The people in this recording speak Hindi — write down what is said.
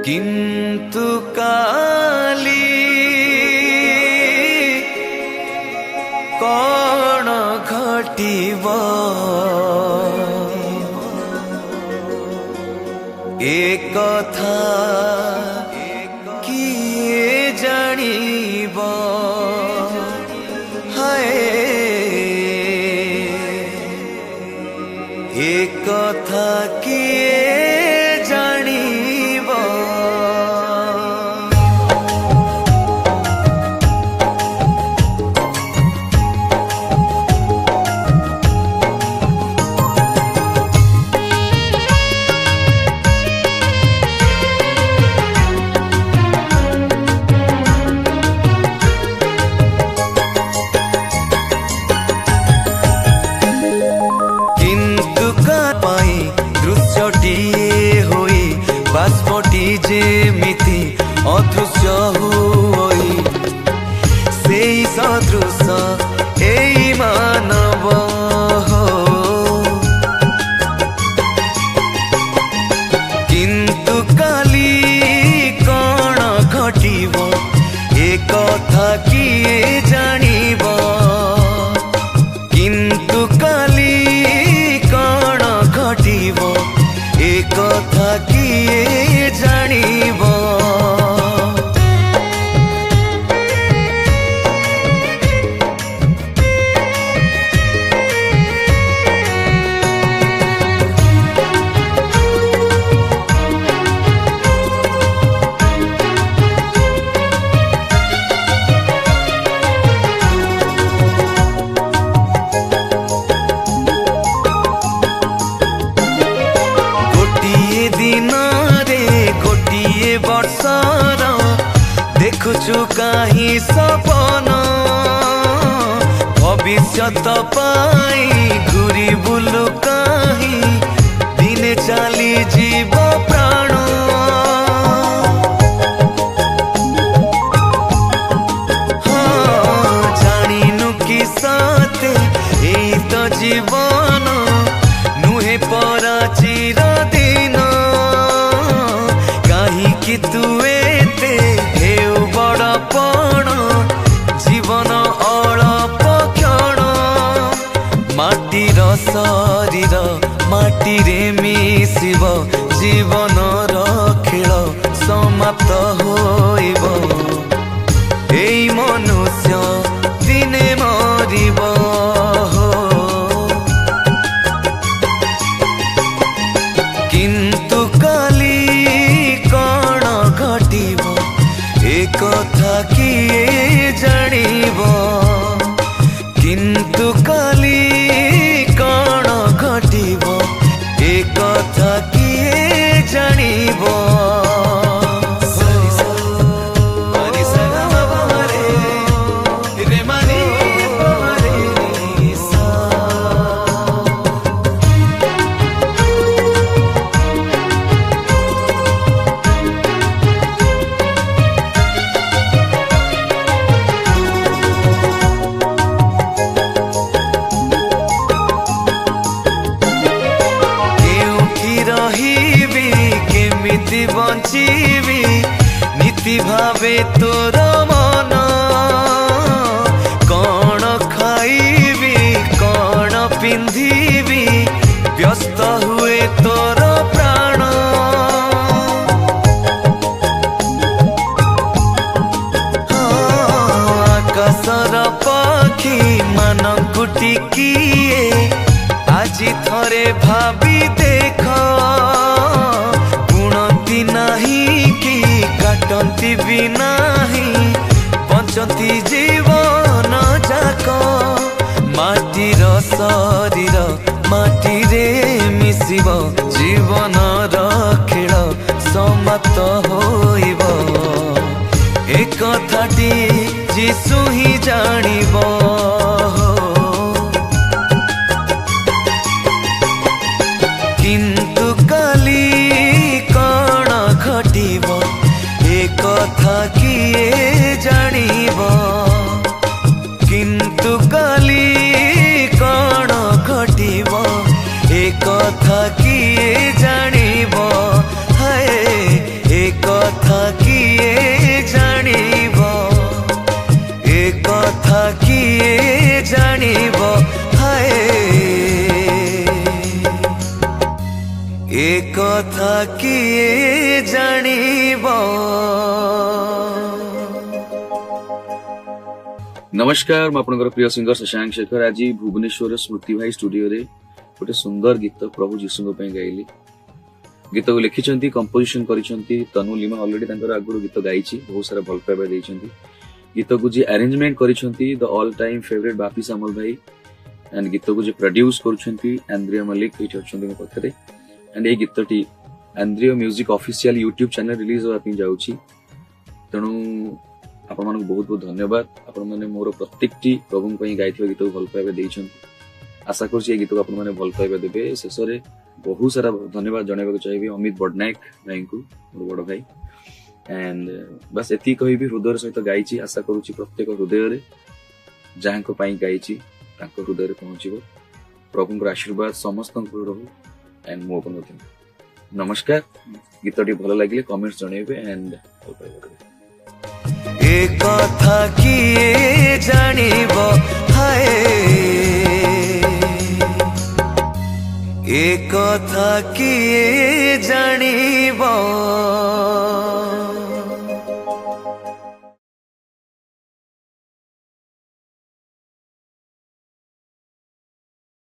किंतु काली कौन घटिब एक कथा किए जानिब हाय एक कथा किए जानिब बाष्पटी जेमिति अदृश्य हुई से सदृश एई मानव किंतु काली कौन घटिब एक कथा किए जानिब किंतु काली कौन घटिब एक कथा किए जानिब वर्षर देखुछु काहीं सपन भविष्यत पाई घूरी बुलु काहीं दिने चाली जीव प्राण हाँ जानिनु कि सते एई तो जीवन नुहे परा चिर दिन कि तू एते हेउ बड़पण जीवन अल्प क्षण माटीर शरीर माटीरे मिशिब जीवनर खेल समाप्त होइब एई मनुष्य दिने मरिब किंतु काली कथा किए जानिब किंतु काली कौन घटिब एक कथा किए जानिब केमिति बंचीबी नीति भावे तोर मन कौन खाइबी कौन पिंधिबी व्यस्त हुए तोर प्राण आकाशर पक्षी मानकु टिकिए आजी थरे भाबी देख नहीं कि काटती भी नहीं बंचती जीवन जाक माटीर शरीर माटीरे मिशिब जीवनर खेल समाप्त होइब एक कथाटी जीशु ही जानिब किंतु काली घटिब एक कथा किए जानिब किंतु काली कौन घटिब एक कथा किए जानिब हाय एक किए जानिबो। नमस्कार मैं आपनकर प्रिय सिंगर शशांक शेखर। आज भुवनेश्वर स्मृति भाई स्टूडियो रे गोटे सुंदर गीत प्रभु जीशु गाइली। गीत को लिखिं कंपोजिशन करिसेंती तनु लिमा। ऑलरेडी तांकर आगुर गीत गाइछि, बहुत सारा भल पाइबा दैछंती। गीत को जी अरेंजमेंट करिसेंती the all time favourite Bapi Samal भाई। एंड गीत को जी प्रोड्यूस करुछंती एंड्रिया मलिक एठी अछंती मो पखरे। एंड ए गीतटी Andrea music official YouTube channel release होआ पई जाउछि। तेणु आपण मानक बहुत बहुत धन्यवाद। आपण माने मोर प्रत्येकटी प्रभु पई गाइथिबा गीत को भल पाइबा दैछंती। आशा करछि ए गीत को आपण माने भल पाइबा देबे। शेषरे बहुत सारा धन्यवाद जणाइबाक चाहिए अमित बडनायक भाई को, मोर बड़ भाई। एंड बस एति कहिबी हृदय सहित गाइछि। आशा करूछि प्रत्येक हृदय रे जाहां पई गाइछि तांको हृदय रे पहुंचिबो। प्रभुଙ୍କର आशीर्वाद समस्त रहू एंड मो पर मते। नमस्कार। गीतटी भल लागिले कमेंट्स जणाइबे एंड भल पाइबा देबे। ए कथा किए जानिबो हाय, ए कथा किए जानिबो।